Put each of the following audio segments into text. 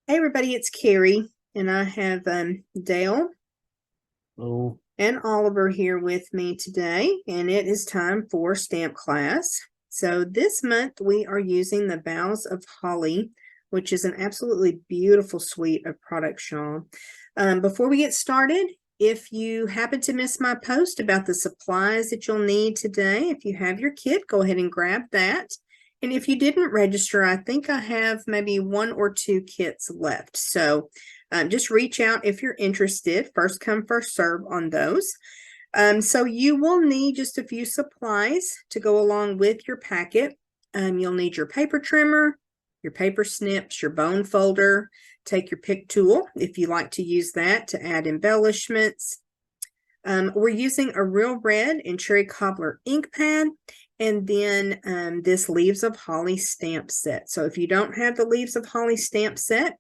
Hey everybody, it's Carrie, and I have Dale Oh, and Oliver here with me today, and it is time for stamp class. So this month we are using the Boughs of Holly, which is an absolutely beautiful suite of products, y'all. Before we get started, if you happen to miss my post about the supplies that you'll need today, if you have your kit, go ahead and grab that. And if you didn't register, I think I have maybe 1 or 2 kits left. So just reach out if you're interested. First come, first serve on those. So you will need just a few supplies to go along with your packet. You'll need your paper trimmer, your paper snips, your bone folder. Take your pick tool if you like to use that to add embellishments. We're using a Real Red and Cherry Cobbler ink pad, and then this Leaves of Holly stamp set. So if you don't have the Leaves of Holly stamp set,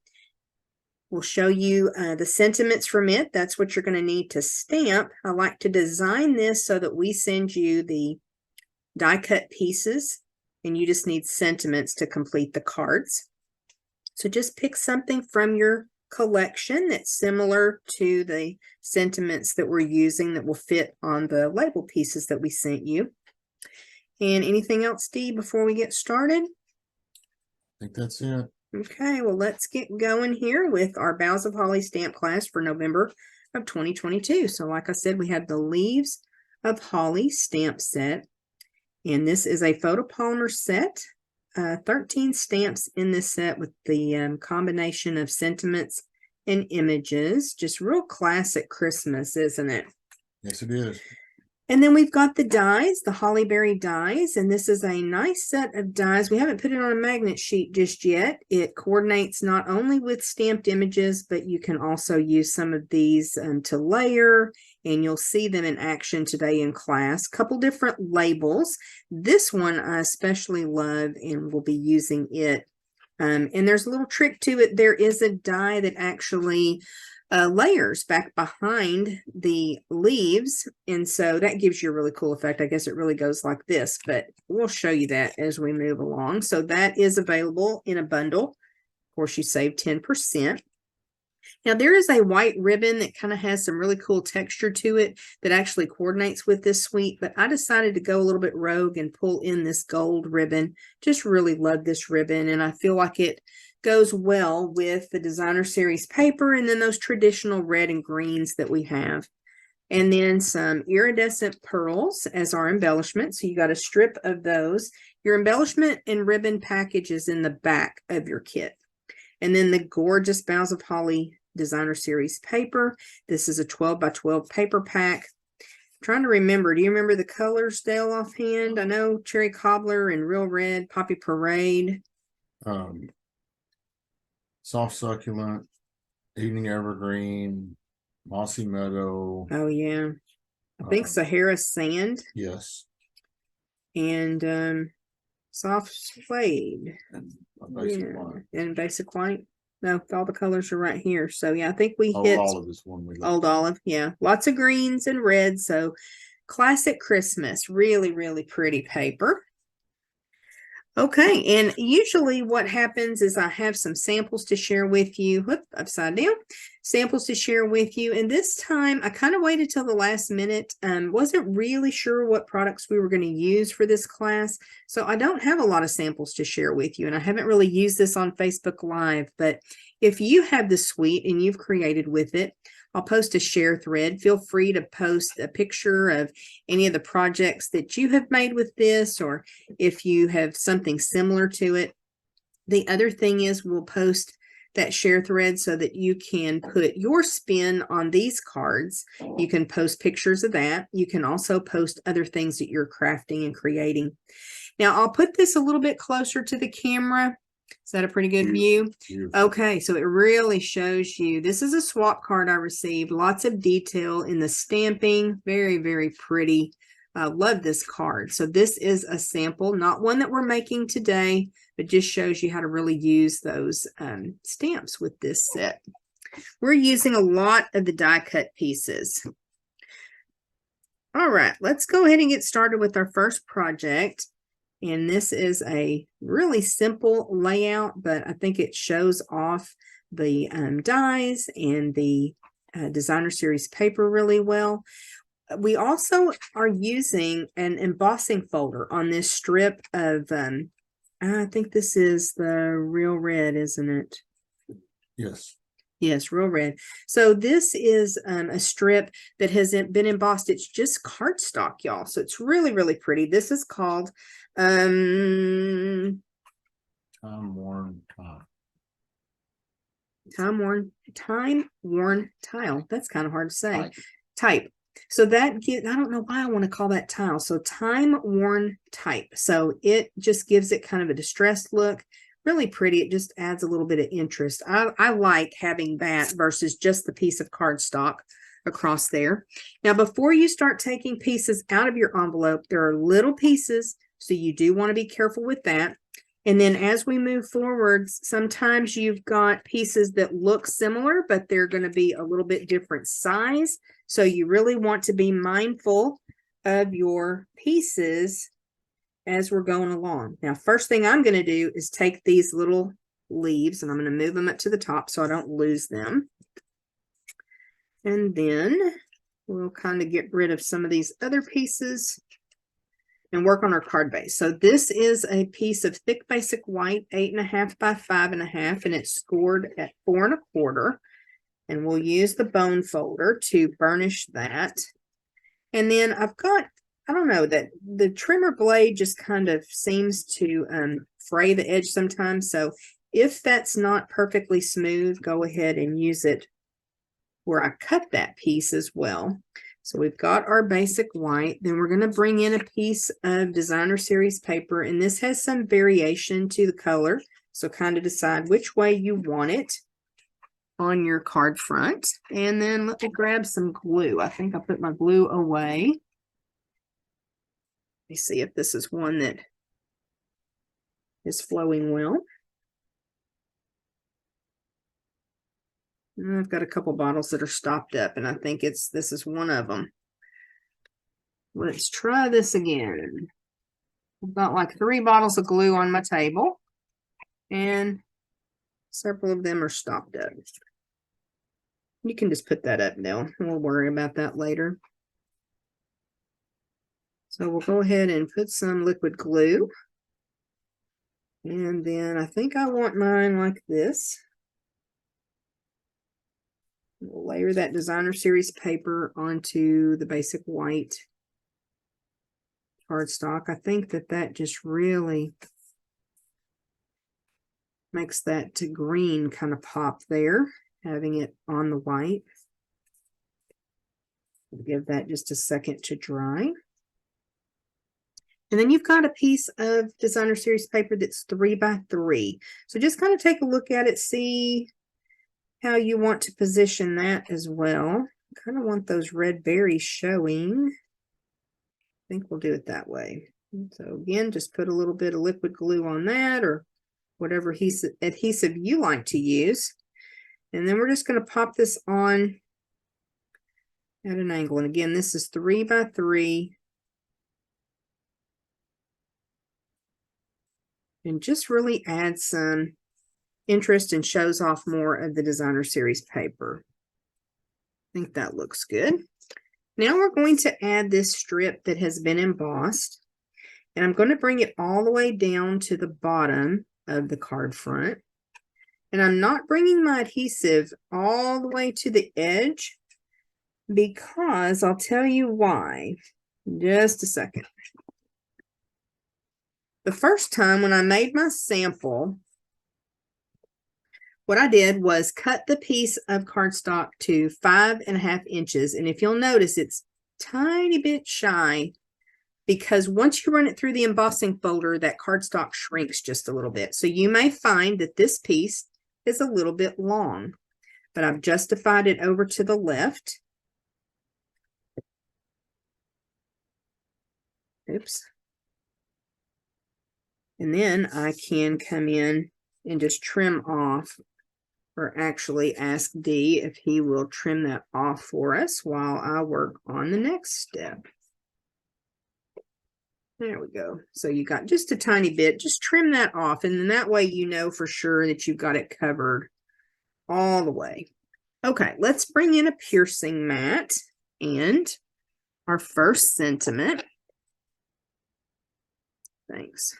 we'll show you the sentiments from it. That's what you're going to need to stamp. I like to design this so that we send you the die cut pieces, and you just need sentiments to complete the cards. So just pick something from your collection that's similar to the sentiments that we're using that will fit on the label pieces that we sent you. And anything else, Dee, before we get started? I think that's it. Okay, well, let's get going here with our Boughs of Holly stamp class for November of 2022. So like I said, we have the Leaves of Holly stamp set, and this is a photopolymer set. 13 stamps in this set with the combination of sentiments and images. Just real classic Christmas, isn't it? Yes, it is. And then we've got the dies, the Hollyberry dies, and this is a nice set of dies. We haven't put it on a magnet sheet just yet. It coordinates not only with stamped images, but you can also use some of these to layer, and you'll see them in action today in class. Couple different labels. This one I especially love, and we'll be using it. And there's a little trick to it. There is a die that actually layers back behind the leaves, and so that gives you a really cool effect. I guess it really goes like this, but we'll show you that as we move along. So that is available in a bundle. Of course, you save 10%. Now there is a white ribbon that kind of has some really cool texture to it that actually coordinates with this suite, but I decided to go a little bit rogue and pull in this gold ribbon. Just really love this ribbon, and I feel like it goes well with the designer series paper and then those traditional red and greens that we have. And then some iridescent pearls as our embellishment. So you got a strip of those. Your embellishment and ribbon package is in the back of your kit. And then the gorgeous Boughs of Holly designer series paper. This is a 12 by 12 paper pack. I'm trying to remember, do you remember the colors, Dale, offhand? I know Cherry Cobbler and Real Red, Poppy Parade. Um, Soft succulent, evening evergreen, mossy meadow. Oh yeah, I think Sahara Sand. Yes. And soft suede. And basic white. And basic white. No, all the colors are right here. So yeah, I think we Old hit olive is one we like. Old Olive. Yeah, lots of greens and reds. So classic Christmas. Really, really pretty paper. Okay, and usually what happens is I have some samples to share with you. Whoop, upside down. Samples to share with you. And this time I kind of waited till the last minute. Wasn't really sure what products we were going to use for this class. So I don't have a lot of samples to share with you. And I haven't really used this on Facebook Live. But if you have the suite and you've created with it, I'll post a share thread. Feel free to post a picture of any of the projects that you have made with this, or if you have something similar to it. The other thing is we'll post that share thread so that you can put your spin on these cards. You can post pictures of that. You can also post other things that you're crafting and creating. Now I'll put this a little bit closer to the camera. Is that a pretty good view? Okay, so it really shows you. This is a swap card I received. Lots of detail in the stamping. Very, very pretty. I love this card. So this is a sample, not one that we're making today, but just shows you how to really use those stamps with this set. We're using a lot of the die cut pieces. All right, let's go ahead and get started with our first project. And this is a really simple layout, but I think it shows off the dies and the designer series paper really well. We also are using an embossing folder on this strip of, I think this is the Real Red, isn't it? Yes. Yes, Real Red. So this is a strip that has been embossed. It's just cardstock, y'all. So it's really, really pretty. This is called Time worn time worn tile. That's kind of hard to say. Type. So that gives, I don't know why I want to call that tile. So time worn type. So it just gives it kind of a distressed look. Really pretty. It just adds a little bit of interest. I like having that versus just the piece of cardstock across there. Now, before you start taking pieces out of your envelope, there are little pieces, so you do want to be careful with that. And then as we move forward, sometimes you've got pieces that look similar, but they're going to be a little bit different size. So you really want to be mindful of your pieces as we're going along. Now, first thing I'm going to do is take these little leaves and I'm going to move them up to the top so I don't lose them. And then we'll kind of get rid of some of these other pieces and work on our card base. So this is a piece of thick basic white, 8.5 by 5.5, and it's scored at 4 1/4. And we'll use the bone folder to burnish that. And then I've got, I don't know, that the trimmer blade just kind of seems to fray the edge sometimes. So if that's not perfectly smooth, go ahead and use it where I cut that piece as well. So we've got our basic white. Then we're going to bring in a piece of designer series paper, and this has some variation to the color. So kind of decide which way you want it on your card front. And then let me grab some glue. I think I put my glue away. Let me see if this is one that is flowing well. And I've got a couple bottles that are stopped up, and I think this is one of them. Let's try this again. I've got like 3 bottles of glue on my table, and several of them are stopped up. You can just put that up now. We'll worry about that later. So we'll go ahead and put some liquid glue. And then I think I want mine like this. We'll layer that designer series paper onto the basic white cardstock. I think that just really makes that green kind of pop there, having it on the white. We'll give that just a second to dry. And then you've got a piece of designer series paper that's 3 by 3. So just kind of take a look at it, see how you want to position that as well. Kind of want those red berries showing. I think we'll do it that way. So again, just put a little bit of liquid glue on that, or whatever adhesive you like to use. And then we're just going to pop this on at an angle. And again, this is 3 by 3. And just really add some interest and shows off more of the designer series paper. I think that looks good. Now we're going to add this strip that has been embossed, and I'm going to bring it all the way down to the bottom of the card front. And I'm not bringing my adhesive all the way to the edge because I'll tell you why in just a second. The first time when I made my sample, what I did was cut the piece of cardstock to 5.5 inches. And if you'll notice, it's tiny bit shy because once you run it through the embossing folder, that cardstock shrinks just a little bit. So you may find that this piece is a little bit long, but I've justified it over to the left. Oops. And then I can come in and just trim off, or actually ask D if he will trim that off for us while I work on the next step. There we go. So you got just a tiny bit, just trim that off. And then that way you know for sure that you've got it covered all the way. Okay, let's bring in a piercing mat and our first sentiment. Thanks.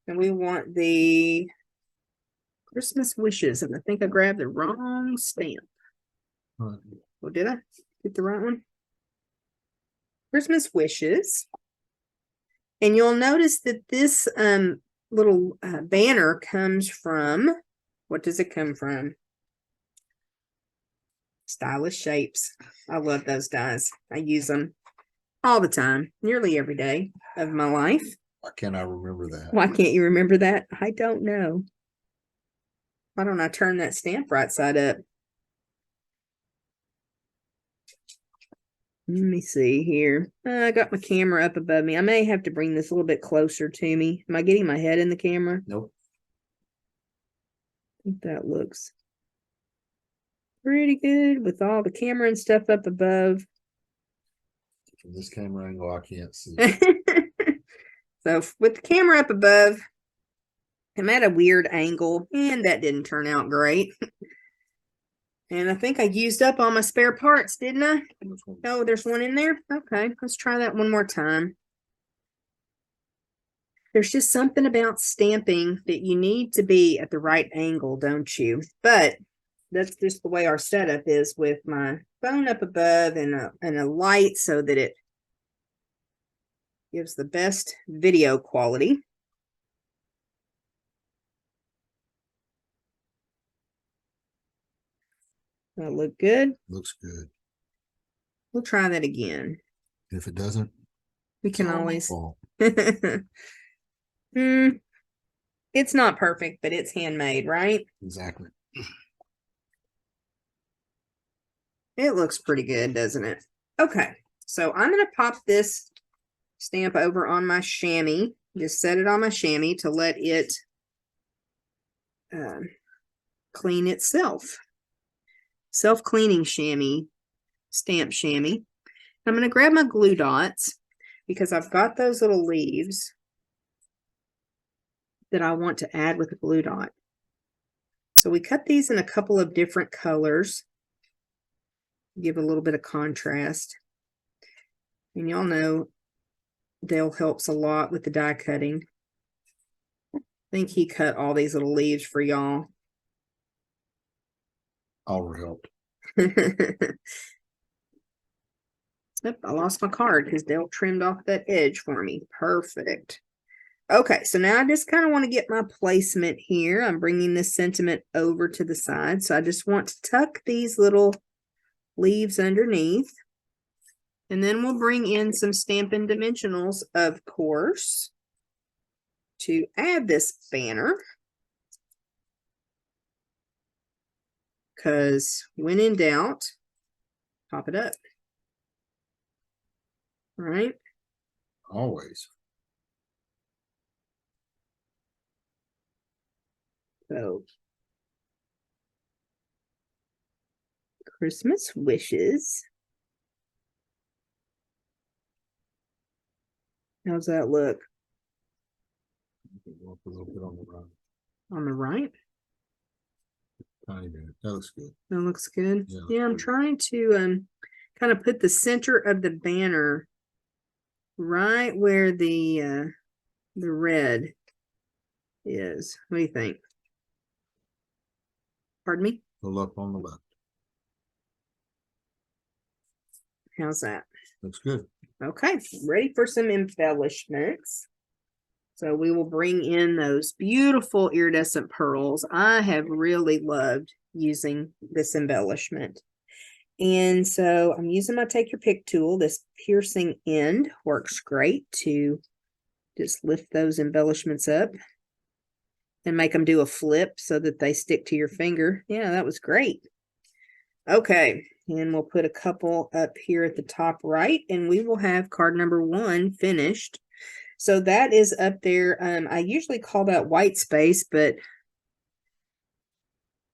And we want the Christmas wishes, and I think I grabbed the wrong stamp. Right. Oh, did I get the right one? Christmas wishes. And you'll notice that this little banner comes from, what does it come from? Stylish Shapes. I love those guys. I use them all the time, nearly every day of my life. Why can't I remember that? Why can't you remember that? I don't know. Why don't I turn that stamp right side up? Let me see here. I got my camera up above me. I may have to bring this a little bit closer to me. Am I getting my head in the camera? Nope. I think that looks pretty good with all the camera and stuff up above. From this camera angle, I can't see. So with the camera up above, I'm at a weird angle, and that didn't turn out great. And I think I used up all my spare parts, didn't I? Oh, there's one in there? Okay, let's try that one more time. There's just something about stamping that you need to be at the right angle, don't you? But that's just the way our setup is with my phone up above and a light so that it gives the best video quality. That look good? Looks good. We'll try that again. If it doesn't, We can all my always. fault. It's not perfect, but it's handmade, right? Exactly. It looks pretty good, doesn't it? Okay, so I'm going to pop this stamp over on my chamois. Just set it on my chamois to let it clean itself. Self-cleaning chamois, stamp chamois. I'm going to grab my glue dots because I've got those little leaves that I want to add with a glue dot. So we cut these in a couple of different colors. Give a little bit of contrast. And y'all know Dale helps a lot with the die cutting. I think he cut all these little leaves for y'all. I'll help. Yep, I lost my card because Dale trimmed off that edge for me. Perfect. Okay, so now I just kind of want to get my placement here. I'm bringing this sentiment over to the side. So I just want to tuck these little leaves underneath. And then we'll bring in some Stampin' Dimensionals, of course, to add this banner. Because when in doubt, pop it up. All right. Always. So, Christmas wishes. How's that look? A little bit on the right. On the right? Tiny bit. That looks good. That looks good. Yeah, Yeah, I'm trying to kind of put the center of the banner right where the red is. What do you think? Pardon me? Pull up on the left. How's that? Looks good. Okay, ready for some embellishments. So we will bring in those beautiful iridescent pearls. I have really loved using this embellishment. And so I'm using my Take Your Pick tool. This piercing end works great to just lift those embellishments up and make them do a flip so that they stick to your finger. Yeah, that was great. Okay, and we'll put a couple up here at the top right, and we will have card number 1 finished. So that is up there. I usually call that white space, but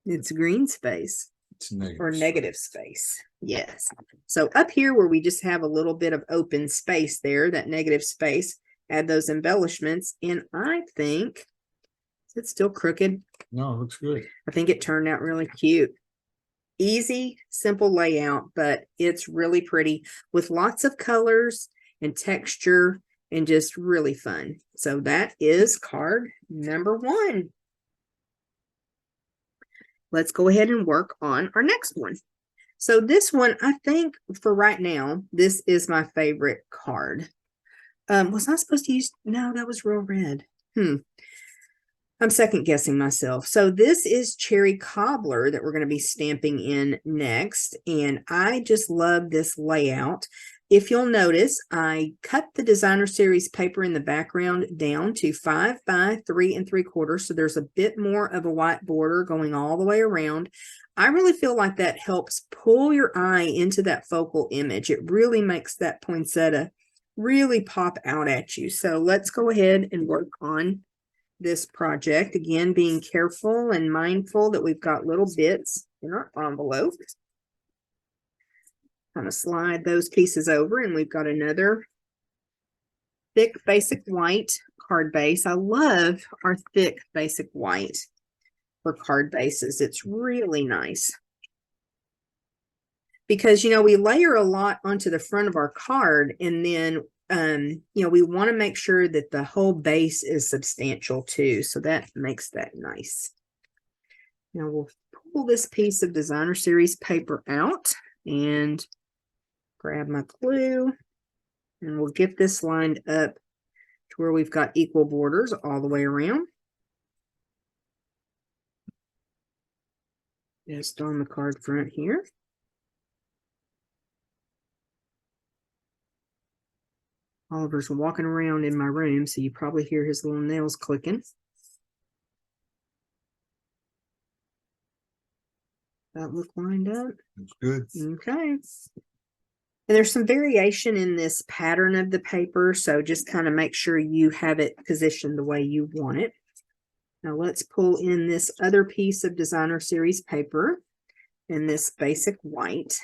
it's green space. It's negative. Or negative space. Yes. So up here where we just have a little bit of open space there, that negative space, add those embellishments. And I think, is it still crooked? No, it looks good. I think it turned out really cute. Easy, simple layout, but it's really pretty with lots of colors and texture and just really fun. So that is card number 1. Let's go ahead and work on our next one. So this one, I think for right now, this is my favorite card. Was I supposed to use? No, that was real red. I'm second guessing myself. So this is Cherry Cobbler that we're going to be stamping in next. And I just love this layout. If you'll notice, I cut the designer series paper in the background down to 5 by 3 3/4. So there's a bit more of a white border going all the way around. I really feel like that helps pull your eye into that focal image. It really makes that poinsettia really pop out at you. So let's go ahead and work on this project. Again, being careful and mindful that we've got little bits in our envelope. Kind of slide those pieces over, and we've got another thick basic white card base. I love our thick basic white for card bases. It's really nice because, you know, we layer a lot onto the front of our card, and then you know, we want to make sure that the whole base is substantial too. So that makes that nice. Now we'll pull this piece of designer series paper out and grab my glue, and we'll get this lined up to where we've got equal borders all the way around. Just on the card front here. Oliver's walking around in my room, so you probably hear his little nails clicking. That look lined up? It's good. Okay. And there's some variation in this pattern of the paper, so just kind of make sure you have it positioned the way you want it. Now let's pull in this other piece of designer series paper in this basic white,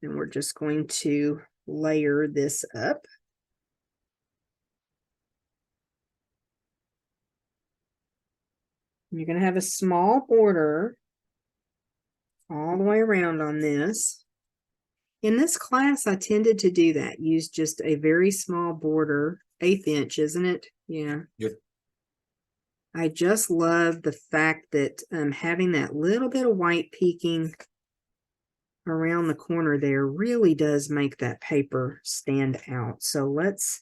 and we're just going to layer this up. You're going to have a small border all the way around on this. In this class, I tended to do that. Use just a very small border, 1/8 inch, isn't it? Yeah. Yep. I just love the fact that having that little bit of white peeking around the corner there really does make that paper stand out. So let's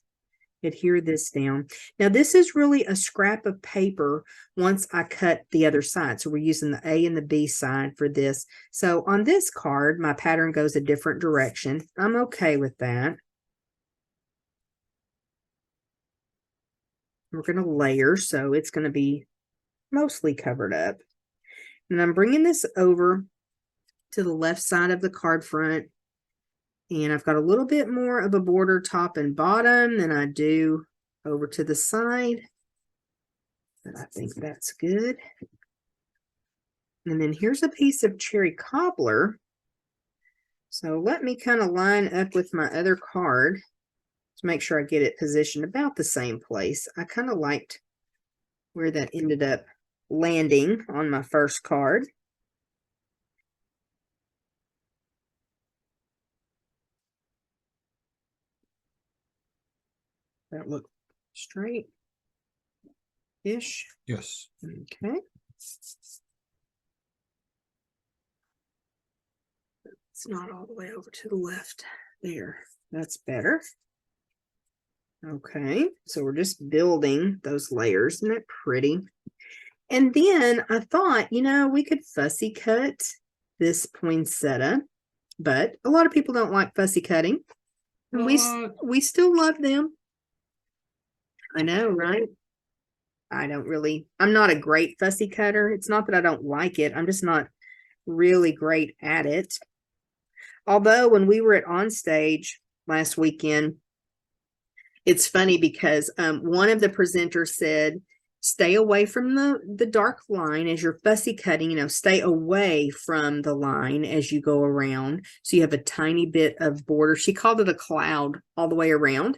adhere this down. Now this is really a scrap of paper once I cut the other side. So we're using the A and the B side for this. So on this card, my pattern goes a different direction. I'm okay with that. We're going to layer, so it's going to be mostly covered up. And I'm bringing this over to the left side of the card front. And I've got a little bit more of a border top and bottom than I do over to the side. But I think that's good. And then here's a piece of Cherry Cobbler. So let me kind of line up with my other card to make sure I get it positioned about the same place. I kind of liked where that ended up landing on my first card. That look straight-ish? Yes. Okay. It's not all the way over to the left. There. That's better. Okay. So we're just building those layers. Isn't that pretty? And then I thought, you know, we could fussy cut this poinsettia, but a lot of people don't like fussy cutting. And we still love them. I know, right? I'm not a great fussy cutter. It's not that I don't like it. I'm just not really great at it. Although when we were at On Stage last weekend, it's funny because one of the presenters said, stay away from the dark line as you're fussy cutting, you know, stay away from the line as you go around. So you have a tiny bit of border. She called it a cloud all the way around.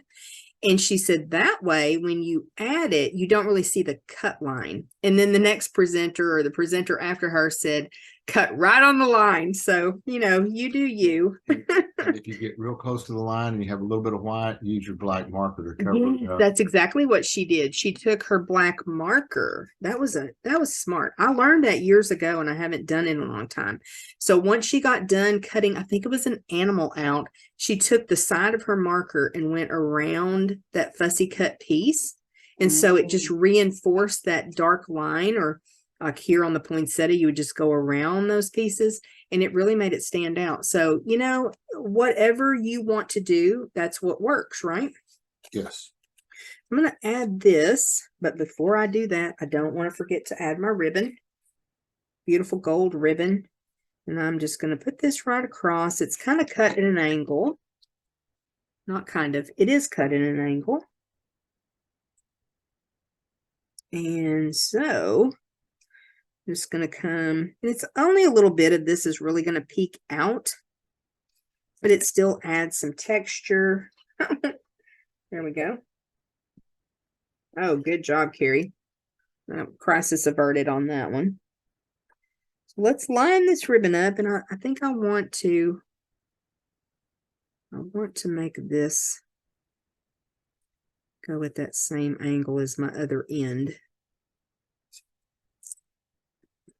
And she said that way, when you add it, you don't really see the cut line. And then the next presenter or the presenter after her said, cut right on the line. So, you know, you do you. And if you get real close to the line and you have a little bit of white, use your black marker to cover it up. That's exactly what she did. She took her black marker. That was smart. I learned that years ago and I haven't done it in a long time. So once she got done cutting, I think it was an animal out, she took the side of her marker and went around that fussy cut piece. And so it just reinforced that dark line, or like here on the poinsettia, you would just go around those pieces, and it really made it stand out. So, you know, whatever you want to do, that's what works, right? Yes. I'm going to add this, but before I do that, I don't want to forget to add my ribbon. Beautiful gold ribbon. And I'm just going to put this right across. It's kind of cut at an angle. Not kind of, it is cut at an angle. And so I'm just going to come, it's only a little bit of this is really going to peek out, but it still adds some texture. There we go. Oh, good job, Carrie. Crisis averted on that one. So let's line this ribbon up, and I think I want to make this go with that same angle as my other end.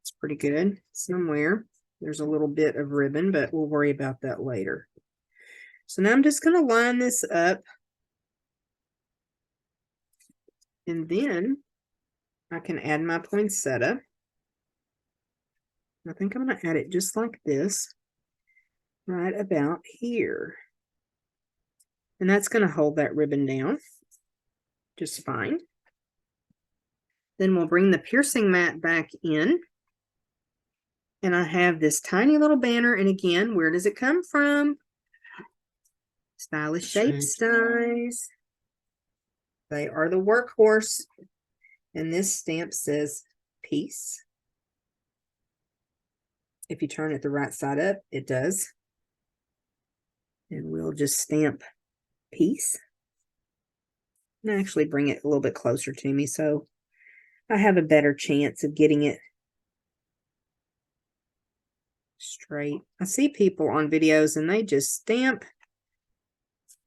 It's pretty good. Somewhere there's a little bit of ribbon, but we'll worry about that later. So now I'm just going to line this up. And then I can add my poinsettia. I think I'm going to add it just like this, right about here. And that's going to hold that ribbon down just fine. Then we'll bring the piercing mat back in. And I have this tiny little banner. And again, where does it come from? Stylish Shape Styles. They are the workhorse. And this stamp says peace. If you turn it the right side up, it does. And we'll just stamp peace. And actually bring it a little bit closer to me so I have a better chance of getting it straight. I see people on videos and they just stamp.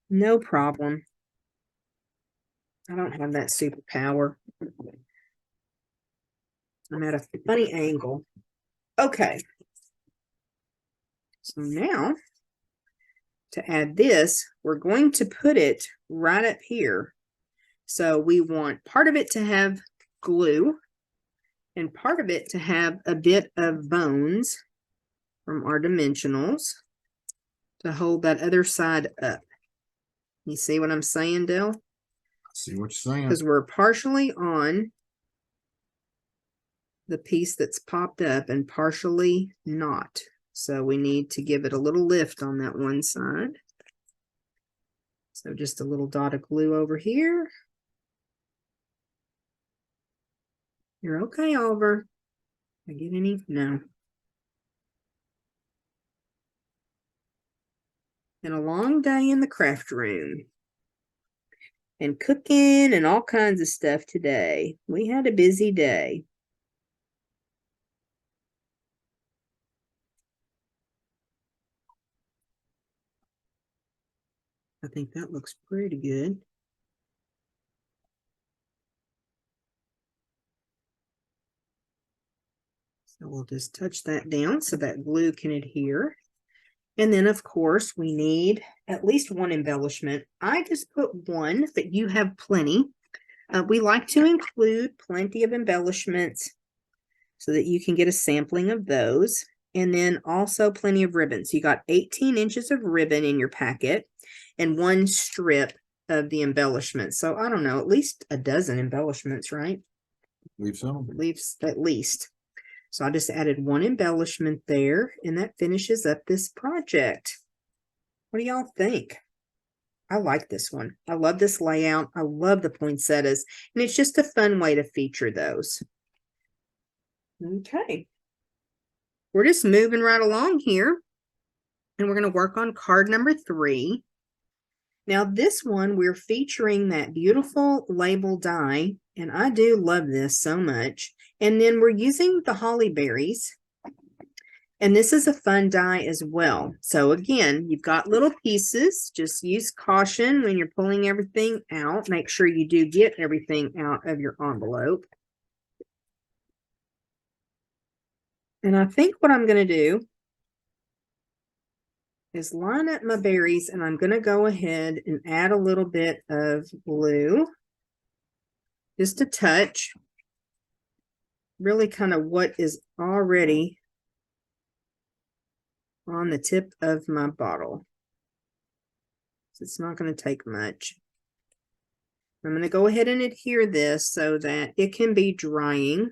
No problem. I don't have that superpower. I'm at a funny angle. Okay. So now, to add this, we're going to put it right up here. So we want part of it to have glue and part of it to have a bit of bones from our dimensionals to hold that other side up. You see what I'm saying, Dale? I see what you're saying. Because we're partially on the piece that's popped up and partially not. So we need to give it a little lift on that one side. So just a little dot of glue over here. You're okay, Oliver. Did I get any? No. And a long day in the craft room. And cooking and all kinds of stuff today. We had a busy day. I think that looks pretty good. So we'll just touch that down so that glue can adhere. And then, of course, we need at least one embellishment. I just put one, but you have plenty. We like to include plenty of embellishments so that you can get a sampling of those. And then also plenty of ribbons. You got 18 inches of ribbon in your packet and one strip of the embellishment. So I don't know, at least a dozen embellishments, right? At least. So I just added one embellishment there, and that finishes up this project. What do y'all think? I like this one. I love this layout. I love the poinsettias, and it's just a fun way to feature those. Okay. We're just moving right along here, and we're going to work on card number 3. Now this one, we're featuring that beautiful label die, and I do love this so much. And then we're using the holly berries. And this is a fun die as well. So again, you've got little pieces. Just use caution when you're pulling everything out. Make sure you do get everything out of your envelope. And I think what I'm going to do is line up my berries, and I'm going to go ahead and add a little bit of glue. Just a touch. Really kind of what is already on the tip of my bottle. So it's not going to take much. I'm going to go ahead and adhere this so that it can be drying.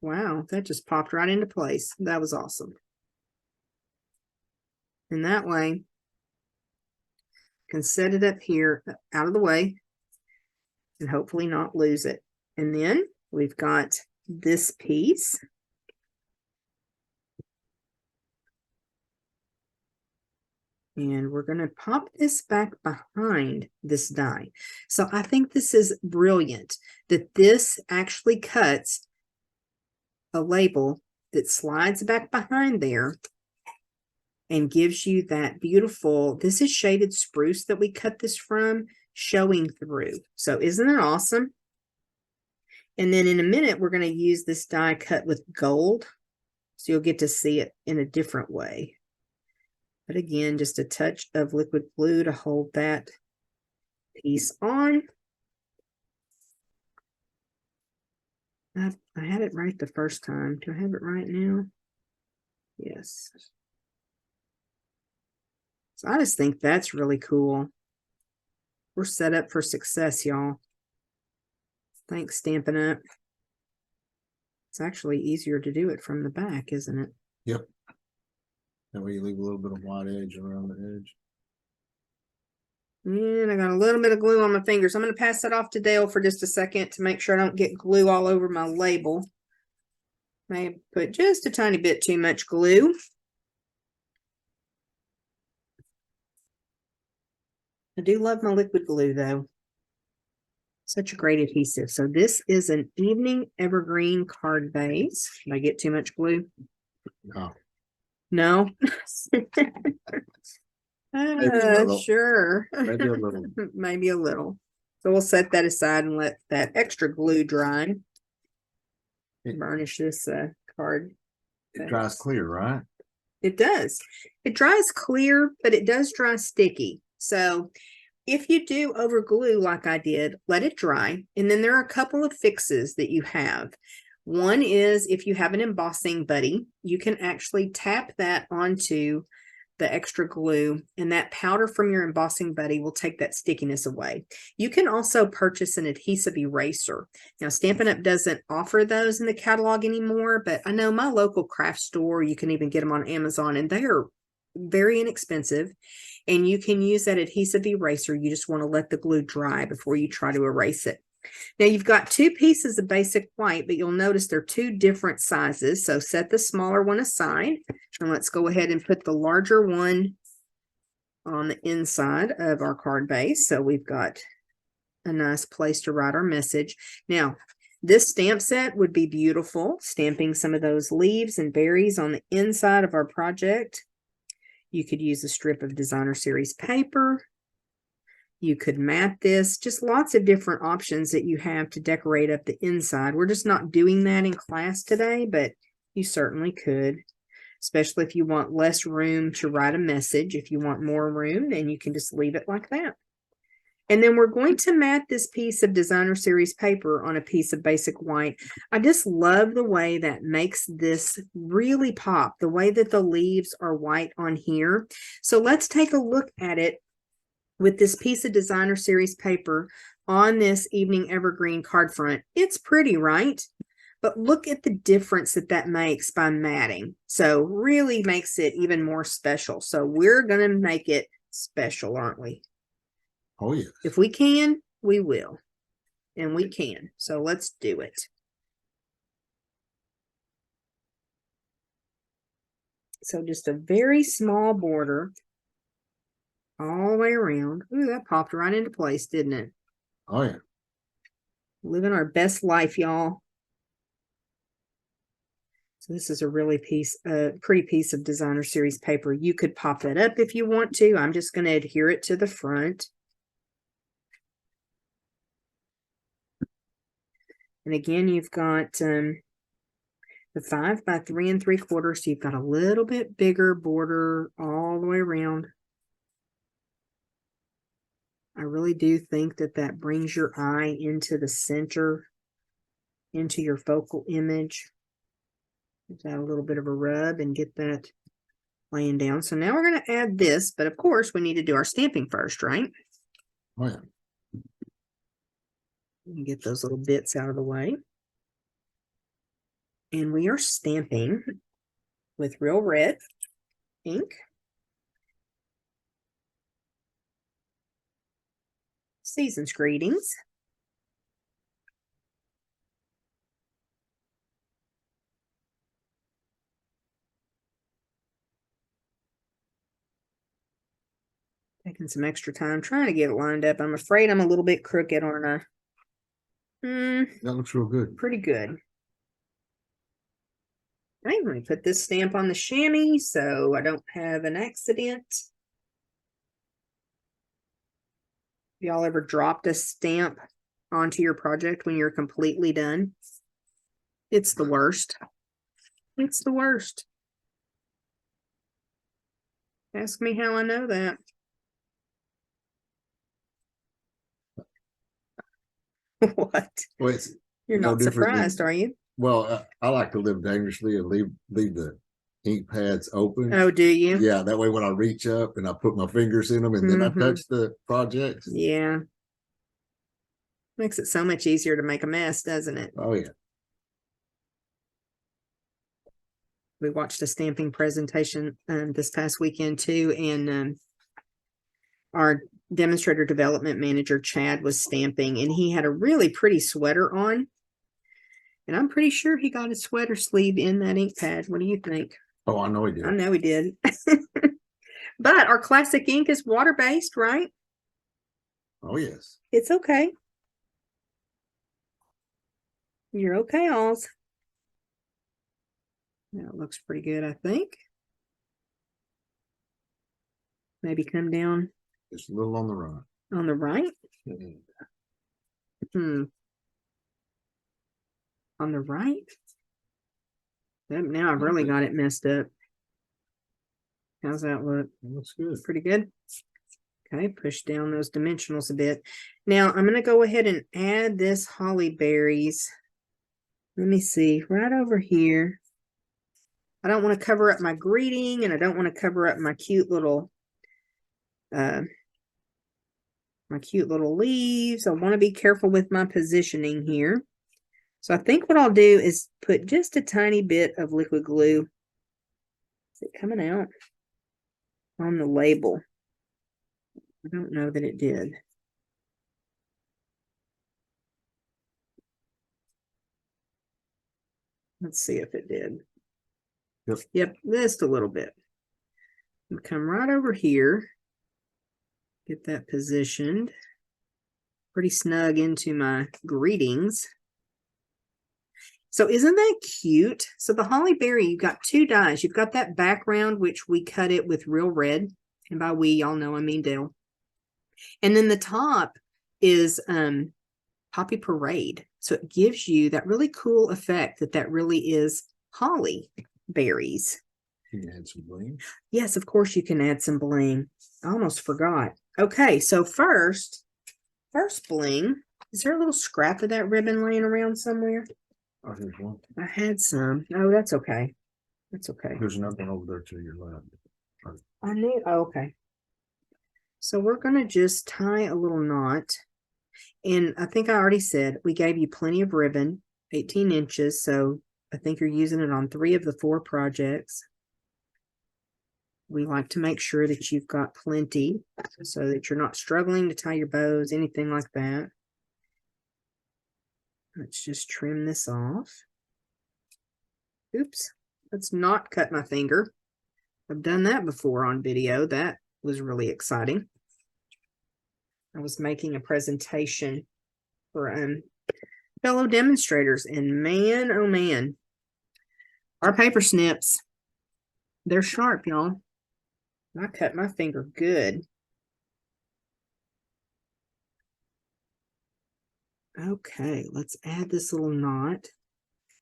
Wow, that just popped right into place. That was awesome. And that way, I can set it up here out of the way and hopefully not lose it. And then we've got this piece. And we're going to pop this back behind this die. So I think this is brilliant that this actually cuts a label that slides back behind there and gives you that beautiful, this is shaded spruce that we cut this from, showing through. So isn't it awesome? And then in a minute, we're going to use this die cut with gold. So you'll get to see it in a different way. But again, just a touch of liquid glue to hold that piece on. I had it right the first time. Do I have it right now? Yes. So I just think that's really cool. We're set up for success, y'all. Thanks, Stampin' Up. It's actually easier to do it from the back, isn't it? Yep. That way you leave a little bit of white edge around the edge. And I got a little bit of glue on my fingers. I'm going to pass that off to Dale for just a second to make sure I don't get glue all over my label. May put just a tiny bit too much glue. I do love my liquid glue though. Such a great adhesive. So this is an evening evergreen card base. Did I get too much glue? No. No? Maybe sure. Maybe a little. Maybe a little. So we'll set that aside and let that extra glue dry. Burnish this card. It dries clear, right? It does. It dries clear, but it does dry sticky. So if you do over glue like I did, let it dry. And then there are a couple of fixes that you have. One is if you have an embossing buddy, you can actually tap that onto the extra glue, and that powder from your embossing buddy will take that stickiness away. You can also purchase an adhesive eraser. Now, Stampin' Up! Doesn't offer those in the catalog anymore, but I know my local craft store, you can even get them on Amazon, and they are very inexpensive. And you can use that adhesive eraser. You just want to let the glue dry before you try to erase it. Now you've got two pieces of basic white, but you'll notice they're two different sizes. So set the smaller one aside, and let's go ahead and put the larger one on the inside of our card base. So we've got a nice place to write our message. Now, this stamp set would be beautiful, stamping some of those leaves and berries on the inside of our project. You could use a strip of designer series paper. You could mat this, just lots of different options that you have to decorate up the inside. We're just not doing that in class today, but you certainly could, especially if you want less room to write a message. If you want more room, then you can just leave it like that. And then we're going to mat this piece of designer series paper on a piece of basic white. I just love the way that makes this really pop, the way that the leaves are white on here. So let's take a look at it with this piece of designer series paper on this evening evergreen card front. It's pretty, right? But look at the difference that that makes by matting. So really makes it even more special. So we're going to make it special, aren't we? Oh, yeah. If we can, we will. And we can. So let's do it. So just a very small border. all the way around. Ooh, that popped right into place, didn't it? Oh yeah. Living our best life, y'all. So this is a really pretty piece of designer series paper. You could pop that up if you want to. I'm just going to adhere it to the front. And again, you've got the 5 by 3 3/4. So you've got a little bit bigger border all the way around. I really do think that that brings your eye into the center, into your focal image. Give that a little bit of a rub and get that laying down. So now we're going to add this, but of course we need to do our stamping first, right? Oh yeah. Get those little bits out of the way. And we are stamping with Real Red ink. Season's greetings. Taking some extra time trying to get it lined up. I'm afraid I'm a little bit crooked, aren't I? That looks real good. Pretty good. I'm going to put this stamp on the chamois so I don't have an accident. Y'all ever dropped a stamp onto your project when you're completely done? It's the worst. It's the worst. Ask me how I know that. What? Well, it's You're no not different than- surprised, are you? Well, I like to live dangerously and leave the ink pads open. Oh, do you? Yeah, that way when I reach up and I put my fingers in them and then I Mhm. touch the projects. Yeah. Makes it so much easier to make a mess, doesn't it? Oh yeah. We watched a stamping presentation this past weekend too, and our demonstrator development manager, Chad, was stamping, and he had a really pretty sweater on. And I'm pretty sure he got his sweater sleeve in that ink pad. What do you think? Oh, I know he did. I know he did. But our classic ink is water-based, right? Oh yes. It's okay. You're okay, Alls. That looks pretty good, I think. Maybe come down Just a little on the run. on the right. On the right. Now I've really got it messed up. How's that look? It looks good. Pretty good. Okay, push down those dimensionals a bit. Now I'm going to go ahead and add this holly berries. Let me see, right over here. I don't want to cover up my greeting, and I don't want to cover up my cute little leaves. I want to be careful with my positioning here. So I think what I'll do is put just a tiny bit of liquid glue. Is it coming out? On the label. I don't know that it did. Let's see if it did. Yep, just a little bit. And come right over here. Get that positioned pretty snug into my greetings. So isn't that cute? So the holly berry, you've got two dies. You've got that background, which we cut it with Real Red. And by we, y'all know I mean Dale. And then the top is Poppy Parade. So it gives you that really cool effect that really is holly berries. You can add some bling. Yes, of course you can add some bling. I almost forgot. Okay, so first bling. Is there a little scrap of that ribbon laying around somewhere? Oh, here's one. I had some. Oh, that's okay. That's okay. There's another one over there to your left. I knew. Oh, okay. So we're going to just tie a little knot. And I think I already said we gave you plenty of ribbon, 18 inches. So I think you're using it on 3 of the 4 projects. We like to make sure that you've got plenty so that you're not struggling to tie your bows, anything like that. Let's just trim this off. Oops, let's not cut my finger. I've done that before on video. That was really exciting. I was making a presentation for fellow demonstrators, and man, oh man, our paper snips, they're sharp, y'all. I cut my finger good. Okay, let's add this little knot.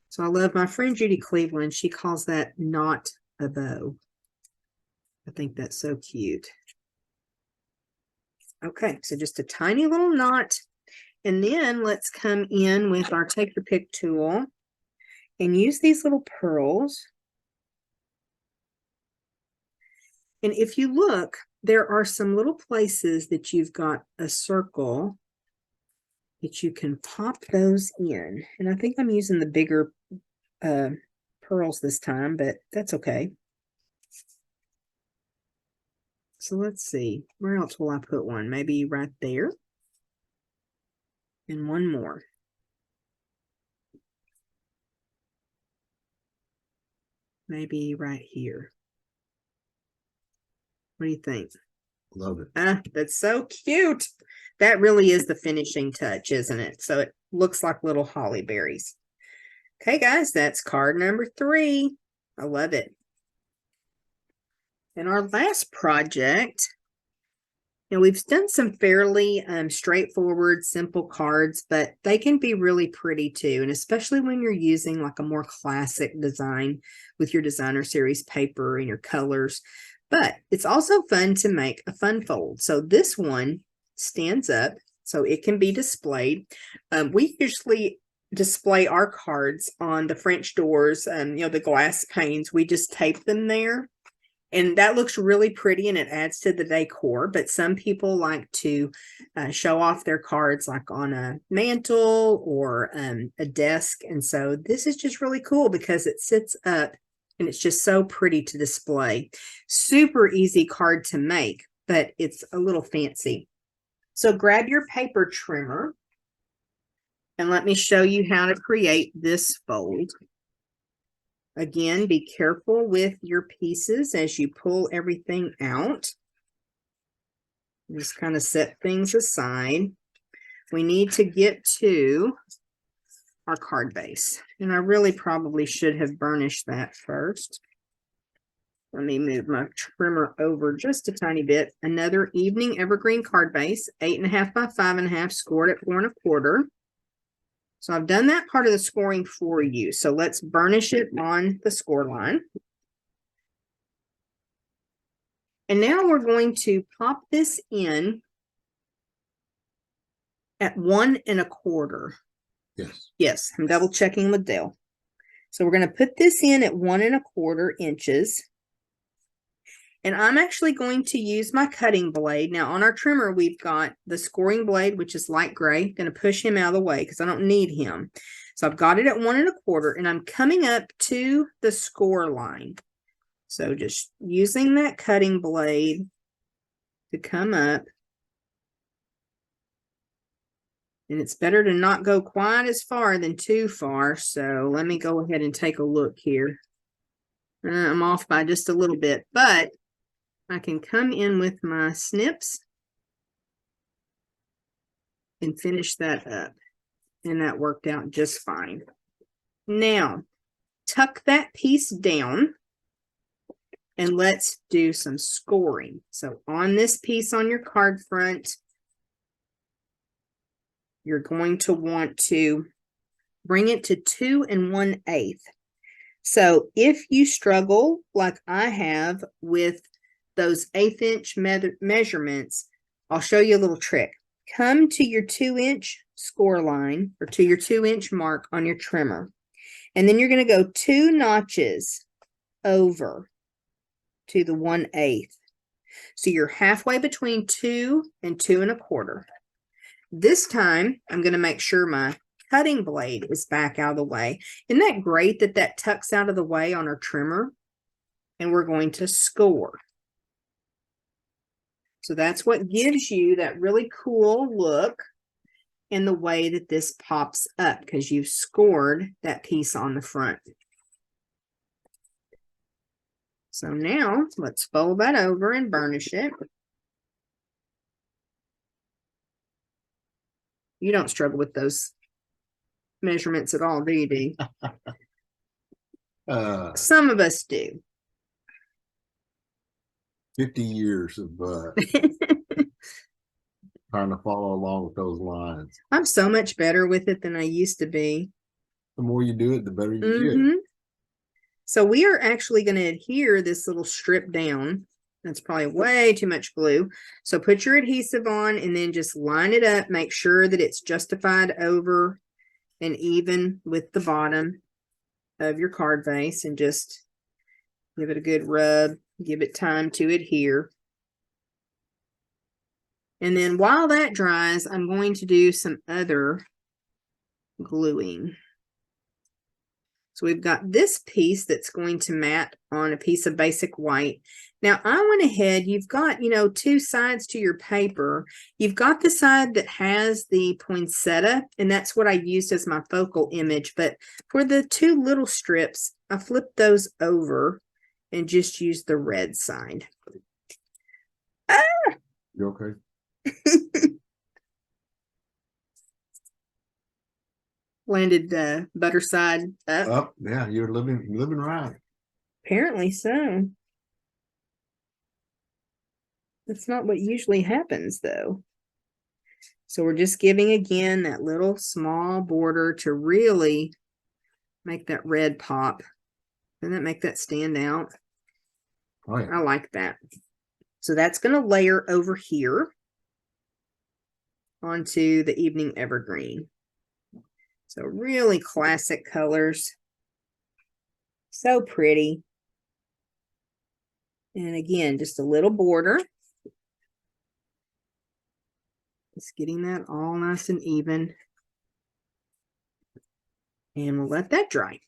So I love my friend Judy Cleveland. She calls that knot a bow. I think that's so cute. Okay, so just a tiny little knot. And then let's come in with our take your pick tool and use these little pearls. And if you look, there are some little places that you've got a circle that you can pop those in. And I think I'm using the bigger pearls this time, but that's okay. So let's see, where else will I put one? Maybe right there. And one more. Maybe right here. What do you think? Love it. That's so cute. That really is the finishing touch, isn't it? So it looks like little holly berries. Okay, guys, that's card number 3. I love it. And our last project, we've done some fairly straightforward, simple cards, but they can be really pretty too. And especially when you're using like a more classic design with your designer series paper and your colors. But it's also fun to make a fun fold. So this one stands up so it can be displayed. We usually display our cards on the French doors, the glass panes. We just tape them there. And that looks really pretty and it adds to the decor. But some people like to show off their cards like on a mantle or a desk. And so this is just really cool because it sits up and it's just so pretty to display. Super easy card to make, but it's a little fancy. So grab your paper trimmer and let me show you how to create this fold. Again, be careful with your pieces as you pull everything out. Just kind of set things aside. We need to get to our card base. And I really probably should have burnished that first. Let me move my trimmer over just a tiny bit. Another evening evergreen card base, 8.5 by 5.5, scored at 4 1/4. So I've done that part of the scoring for you. So let's burnish it on the score line. And now we're going to pop this in at 1 1/4. Yes. Yes, I'm double checking with Dale. So we're going to put this in at 1 1/4 inches. And I'm actually going to use my cutting blade. Now on our trimmer, we've got the scoring blade, which is light gray. Going to push him out of the way because I don't need him. So I've got it at 1 1/4 and I'm coming up to the score line. So just using that cutting blade to come up. And it's better to not go quite as far than too far. So let me go ahead and take a look here. I'm off by just a little bit, but I can come in with my snips and finish that up. And that worked out just fine. Now, tuck that piece down and let's do some scoring. So on this piece on your card front, you're going to want to bring it to 2 1/8. So if you struggle like I have with those 1/8 inch measurements, I'll show you a little trick. Come to your 2-inch score line or to your 2-inch mark on your trimmer. And then you're going to go 2 notches over to the 1/8. So you're halfway between 2 and 2 1/4. This time, I'm going to make sure my cutting blade is back out of the way. Isn't that great that that tucks out of the way on our trimmer? And we're going to score. So that's what gives you that really cool look in the way that this pops up because you've scored that piece on the front. So now let's fold that over and burnish it. You don't struggle with those measurements at all, do you, Dee? Some of us do. 50 years of trying to follow along with those lines. I'm so much better with it than I used to be. The more you do it, the better you get. So we are actually going to adhere this little strip down. That's probably way too much glue. So put your adhesive on and then just line it up. Make sure that it's justified over and even with the bottom of your card vase, and just give it a good rub. Give it time to adhere. And then while that dries, I'm going to do some other gluing. So we've got this piece that's going to mat on a piece of basic white. Now I went ahead, you've got, two sides to your paper. You've got the side that has the poinsettia, and that's what I used as my focal image. But for the two little strips, I flipped those over and just used the red side. Ah! You okay? Landed the butter side up. Up, yeah, you're living right. Apparently so. That's not what usually happens, though. So we're just giving again that little small border to really make that red pop. Doesn't that make that stand out? Oh, yeah. I like that. So that's going to layer over here onto the evening evergreen. So really classic colors. So pretty. And again, just a little border. Just getting that all nice and even. And we'll let that dry.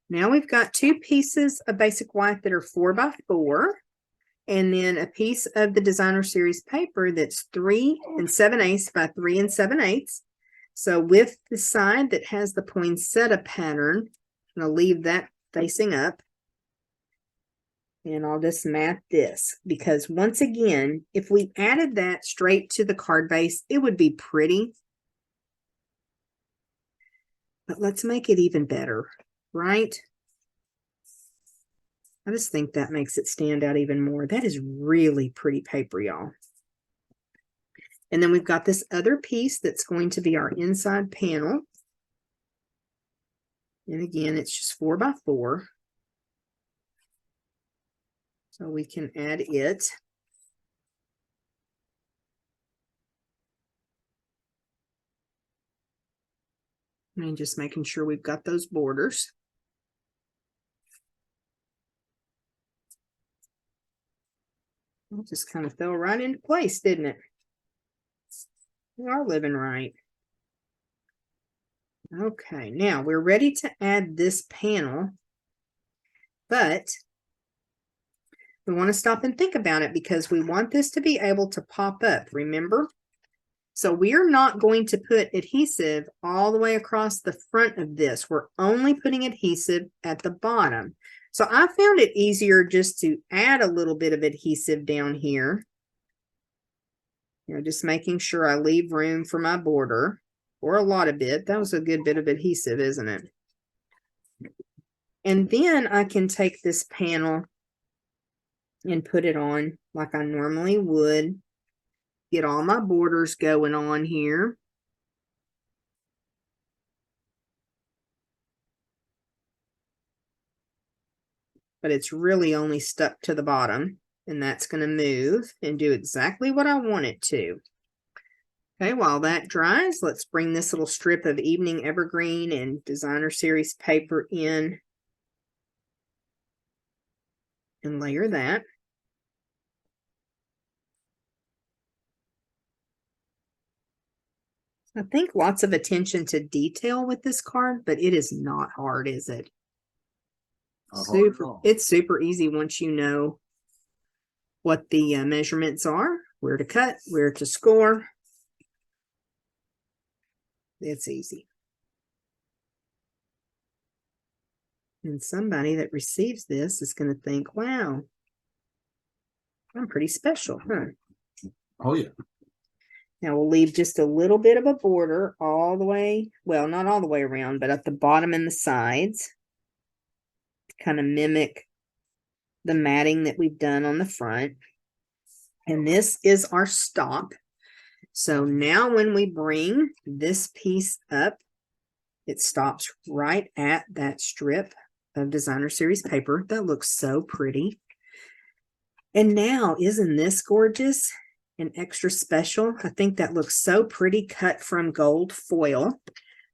Now we've got two pieces of basic white that are 4x4. And then a piece of the designer series paper that's 3 7/8 by 3 7/8. So with the side that has the poinsettia pattern, I'm going to leave that facing up. And I'll just mat this, because once again, if we added that straight to the card base, it would be pretty. But let's make it even better, right? I just think that makes it stand out even more. That is really pretty paper, y'all. And then we've got this other piece that's going to be our inside panel. And again, it's just 4x4. So we can add it. And just making sure we've got those borders. It just kind of fell right into place, didn't it? We are living right. Okay, now we're ready to add this panel, but we want to stop and think about it, because we want this to be able to pop up, remember? So we are not going to put adhesive all the way across the front of this. We're only putting adhesive at the bottom. So I found it easier just to add a little bit of adhesive down here. Just making sure I leave room for my border, or a lot of it. That was a good bit of adhesive, isn't it? And then I can take this panel and put it on like I normally would. Get all my borders going on here. But it's really only stuck to the bottom, and that's going to move and do exactly what I want it to. Okay, while that dries, let's bring this little strip of evening evergreen and designer series paper in and layer that. I think lots of attention to detail with this card, but it is not hard, is it? It's super easy once you know what the measurements are, where to cut, where to score. It's easy. And somebody that receives this is going to think, wow, I'm pretty special, huh? Oh, yeah. Now we'll leave just a little bit of a border all the way, well, not all the way around, but at the bottom and the sides, to kind of mimic the matting that we've done on the front. And this is our stop. So now when we bring this piece up, it stops right at that strip of designer series paper. That looks so pretty. And now, isn't this gorgeous and extra special? I think that looks so pretty, cut from gold foil.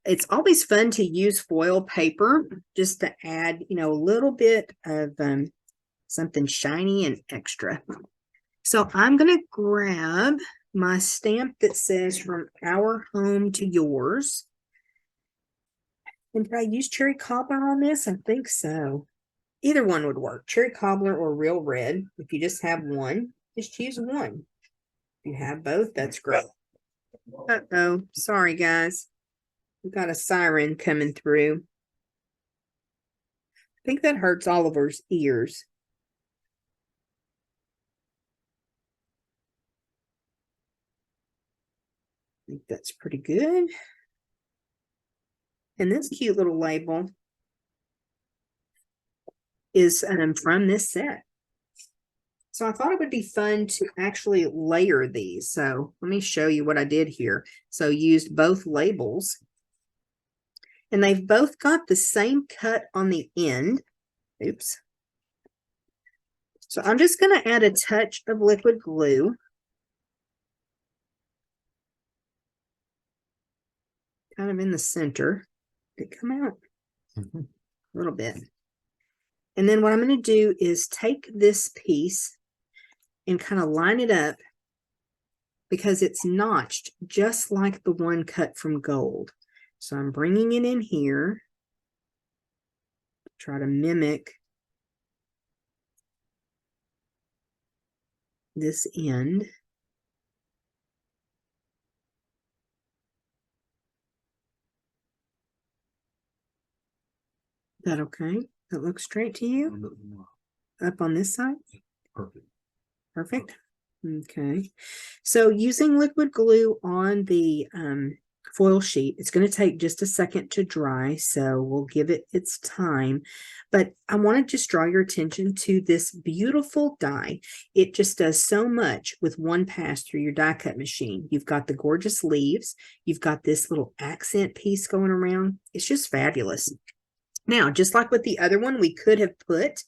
It's always fun to use foil paper just to add, you know, a little bit of something shiny and extra. So I'm going to grab my stamp that says from our home to yours. And did I use cherry cobbler on this? I think so. Either one would work, cherry cobbler or real red. If you just have one, just choose one. If you have both, that's great. Uh-oh, sorry guys. We've got a siren coming through. I think that hurts Oliver's ears. I think that's pretty good. And this cute little label is from this set. So I thought it would be fun to actually layer these. So let me show you what I did here. So used both labels. And they've both got the same cut on the end. Oops. So I'm just going to add a touch of liquid glue. Kind of in the center. Did it come out? A little bit. And then what I'm going to do is take this piece and kind of line it up because it's notched just like the one cut from gold. So I'm bringing it in here. Try to mimic this end. Is that okay? That looks straight to you? Up on this side? Perfect. Perfect. Okay. So using liquid glue on the foil sheet, it's going to take just a second to dry, so we'll give it its time. But I want to just draw your attention to this beautiful die. It just does so much with one pass through your die cut machine. You've got the gorgeous leaves. You've got this little accent piece going around. It's just fabulous. Now, just like with the other one, we could have put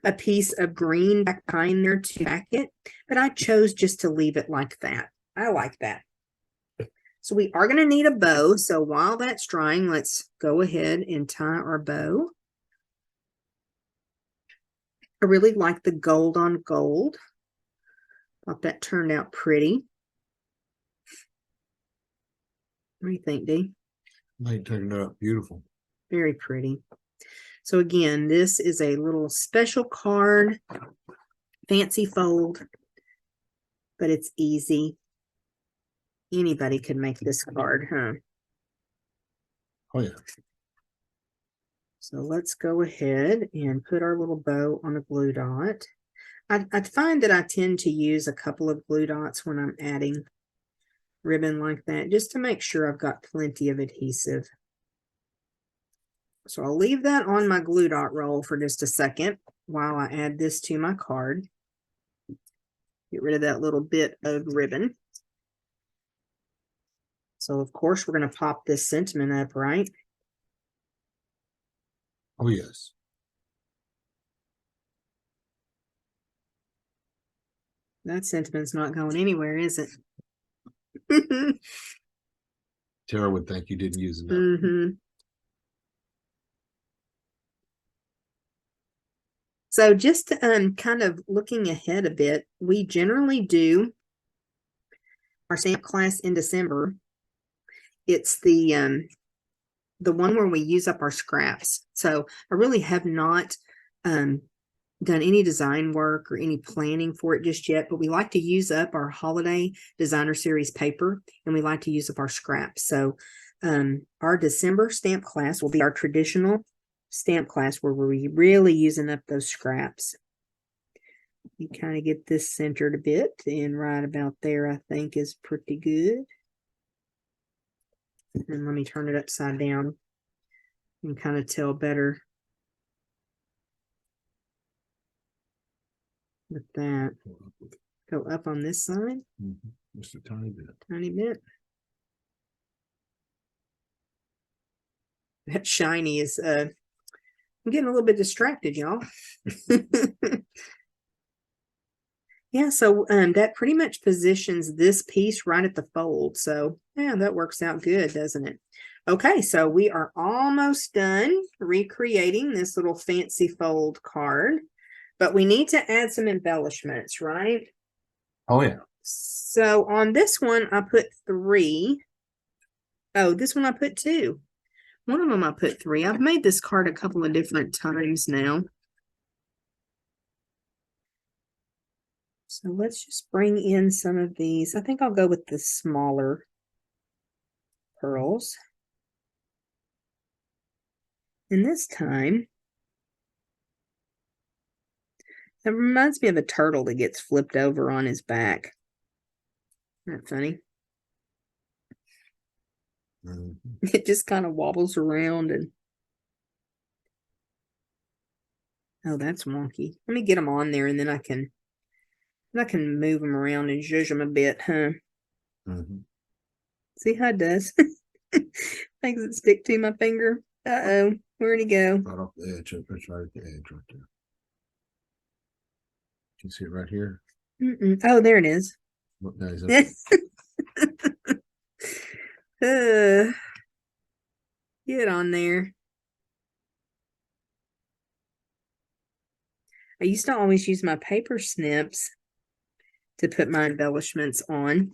a piece of green back pine there to back it, but I chose just to leave it like that. I like that. So we are going to need a bow. So while that's drying, let's go ahead and tie our bow. I really like the gold on gold. Thought that turned out pretty. What do you think, Dee? They turned out beautiful. Very pretty. So again, this is a little special card, fancy fold, but it's easy. Anybody could make this card, huh? Oh, yeah. So let's go ahead and put our little bow on a glue dot. I find that I tend to use a couple of glue dots when I'm adding ribbon like that, just to make sure I've got plenty of adhesive. So I'll leave that on my glue dot roll for just a second while I add this to my card. Get rid of that little bit of ribbon. So of course we're going to pop this sentiment up, right? Oh, yes. That sentiment's not going anywhere, is it? Tara would think you didn't use enough. Mm-hmm. So just kind of looking ahead a bit, we generally do our stamp class in December. It's the one where we use up our scraps. So I really have not done any design work or any planning for it just yet, but we like to use up our holiday designer series paper, and we like to use up our scraps. So our December stamp class will be our traditional stamp class where we're really using up those scraps. You kind of get this centered a bit, and right about there I think is pretty good. And let me turn it upside down and kind of tell better with that. Go up on this side. Just a tiny bit. Tiny bit. That shiny is I'm getting a little bit distracted, y'all. Yeah, so that pretty much positions this piece right at the fold. So yeah, that works out good, doesn't it? Okay, so we are almost done recreating this little fancy fold card, but we need to add some embellishments, right? Oh yeah. So on this one, I put 3. Oh, this one I put 2. One of them I put 3. I've made this card a couple of different times now. So let's just bring in some of these. I think I'll go with the smaller pearls. And this time, that reminds me of a turtle that gets flipped over on his back. Isn't that funny? It just kind of wobbles around and oh, that's wonky. Let me get them on there and then I can move them around and zhuzh them a bit, huh? See how it does? Things that stick to my finger. Uh-oh, where'd he go? Right off the edge. It's right at the edge right there. Can you see it right here? Oh, there it is. Look, now he's up. Get on there. I used to always use my paper snips to put my embellishments on.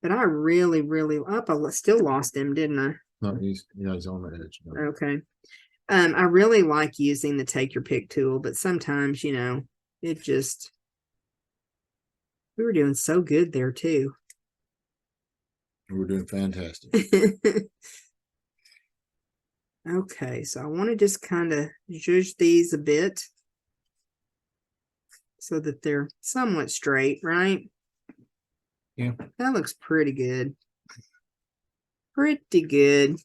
But I really, I still lost him, didn't I? No, he's on the edge. No. Okay. I really like using the take your pick tool, but sometimes, it just, we were doing so good there too. We were doing fantastic. Okay, so I want to just kind of zhuzh these a bit so that they're somewhat straight, right? Yeah. That looks pretty good. Pretty good.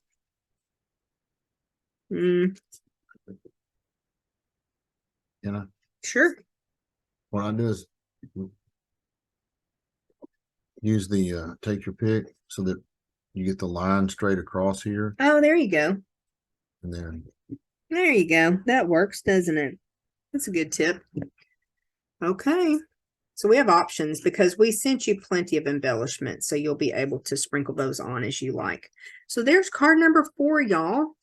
Sure. What I do is use the take your pick so that you get the line straight across here. Oh, there you go. And then there you go. That works, doesn't it? That's a good tip. Okay. So we have options because we sent you plenty of embellishments, so you'll be able to sprinkle those on as you like. So there's card number 4, y'all.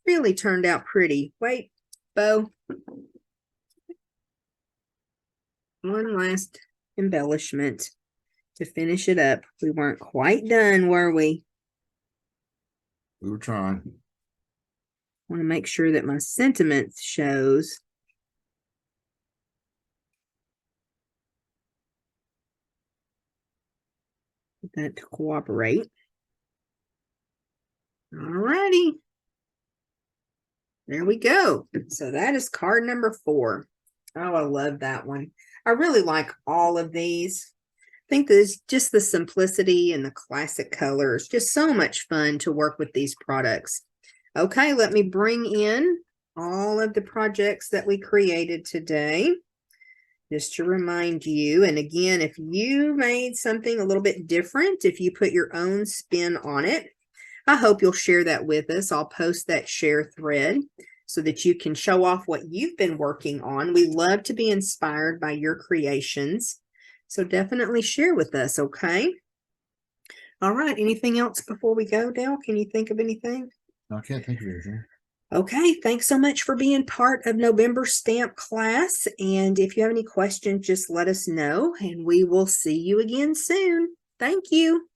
Really turned out pretty. Wait, Bo. One last embellishment to finish it up. We weren't quite done, were we? We were trying. I want to make sure that my sentiment shows. Get that to cooperate. All righty. There we go. So that is card number 4. Oh, I love that one. I really like all of these. I think there's just the simplicity and the classic colors. Just so much fun to work with these products. Okay, let me bring in all of the projects that we created today. Just to remind you, and again, if you made something a little bit different, if you put your own spin on it, I hope you'll share that with us. I'll post that share thread so that you can show off what you've been working on. We love to be inspired by your creations. So definitely share with us, okay? All right, anything else before we go, Dale? Can you think of anything? I can't think of anything. Okay, thanks so much for being part of November stamp class. And if you have any questions, just let us know and we will see you again soon. Thank you.